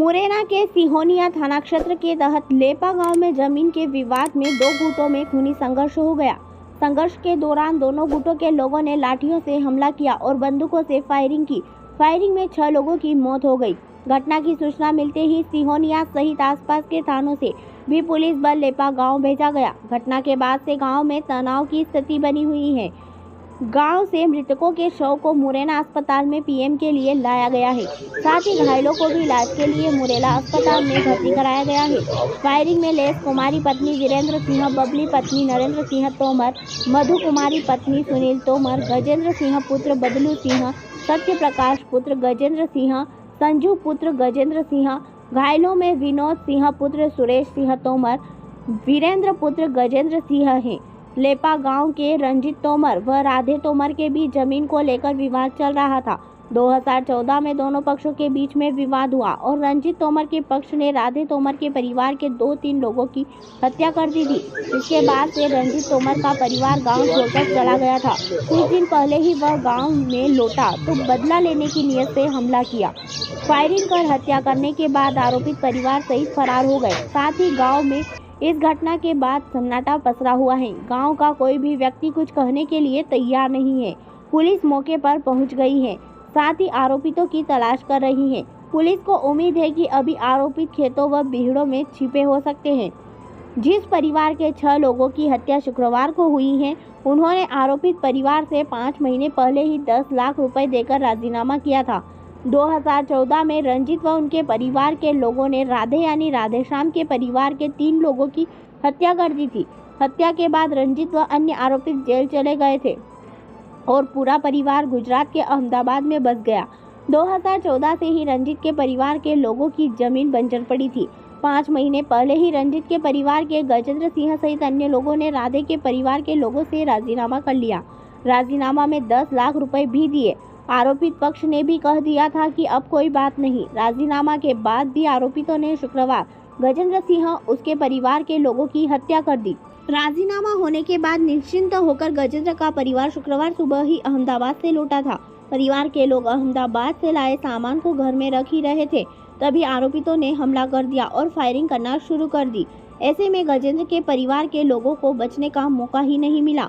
मुरैना के सिहोनिया थाना क्षेत्र के तहत लेपा गांव में जमीन के विवाद में दो गुटों में खूनी संघर्ष हो गया। संघर्ष के दौरान दोनों गुटों के लोगों ने लाठियों से हमला किया और बंदूकों से फायरिंग की। फायरिंग में 6 लोगों की मौत हो गई। घटना की सूचना मिलते ही सिहोनिया सहित आसपास के थानों से भी पुलिस बल लेपा गांव भेजा गया। घटना के बाद से गांव में तनाव की स्थिति बनी हुई है। गांव से मृतकों के शव को मुरैना अस्पताल में पीएम के लिए लाया गया है। साथ ही घायलों को भी इलाज के लिए मुरैना अस्पताल में भर्ती कराया गया है। फायरिंग में लेस कुमारी पत्नी वीरेंद्र सिंह, बबली पत्नी नरेंद्र सिंह तोमर, मधु कुमारी पत्नी सुनील तोमर, गजेंद्र सिंह पुत्र बदलू सिंह, सत्य प्रकाश पुत्र गजेंद्र सिंह, संजू पुत्र गजेंद्र सिंह। घायलों में विनोद सिंह पुत्र सुरेश सिंह तोमर, वीरेंद्र पुत्र गजेंद्र सिंह है। लेपा गांव के रंजीत तोमर व राधे तोमर के बीच जमीन को लेकर विवाद चल रहा था। 2014 में दोनों पक्षों के बीच में विवाद हुआ और रंजीत तोमर के पक्ष ने राधे तोमर के परिवार के 2-3 लोगों की हत्या कर दी थी। इसके बाद से रंजीत तोमर का परिवार गांव छोड़कर चला गया था। कुछ दिन पहले ही वह गांव में लौटा तो बदला लेने की नीयत से हमला किया। फायरिंग कर हत्या करने के बाद आरोपित परिवार सहित फरार हो गए। साथ ही गाँव में इस घटना के बाद सन्नाटा पसरा हुआ है। गांव का कोई भी व्यक्ति कुछ कहने के लिए तैयार नहीं है। पुलिस मौके पर पहुंच गई है, साथ ही आरोपितों की तलाश कर रही है। पुलिस को उम्मीद है कि अभी आरोपित खेतों व बीहड़ों में छिपे हो सकते हैं। जिस परिवार के 6 लोगों की हत्या शुक्रवार को हुई है, उन्होंने आरोपित परिवार से 5 महीने पहले ही 10 लाख रुपए देकर राजीनामा किया था। 2014 में रंजीत व उनके परिवार के लोगों ने राधे यानी राधेश्याम के परिवार के 3 लोगों की हत्या कर दी थी। हत्या के बाद रंजीत व अन्य आरोपित जेल चले गए थे और पूरा परिवार गुजरात के अहमदाबाद में बस गया। 2014 से ही रंजीत के परिवार के लोगों की जमीन बंजर पड़ी थी। 5 महीने पहले ही रंजीत के परिवार के गजेंद्र सिंह सहित अन्य लोगों ने राधे के परिवार के लोगों से राजीनामा कर लिया। राजीनामा में 10 लाख रुपए भी दिए। आरोपित पक्ष ने भी कह दिया था कि अब कोई बात नहीं। राजीनामा के बाद भी आरोपितों ने शुक्रवार गजेंद्र सिंह उसके परिवार के लोगों की हत्या कर दी। राजीनामा होने के बाद निश्चिंत होकर गजेंद्र का परिवार शुक्रवार सुबह ही अहमदाबाद से लौटा था। परिवार के लोग अहमदाबाद से लाए सामान को घर में रख ही रहे थे, तभी आरोपितों ने हमला कर दिया और फायरिंग करना शुरू कर दी। ऐसे में गजेंद्र के परिवार के लोगों को बचने का मौका ही नहीं मिला।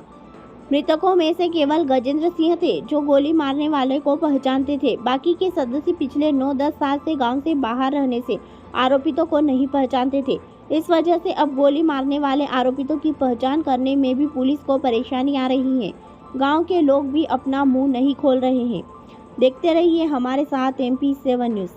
मृतकों में से केवल गजेंद्र सिंह थे जो गोली मारने वाले को पहचानते थे। बाकी के सदस्य पिछले 9-10 साल से गांव से बाहर रहने से आरोपितों को नहीं पहचानते थे। इस वजह से अब गोली मारने वाले आरोपितों की पहचान करने में भी पुलिस को परेशानी आ रही है। गांव के लोग भी अपना मुंह नहीं खोल रहे हैं। देखते रहिए हमारे साथ MP7 न्यूज़।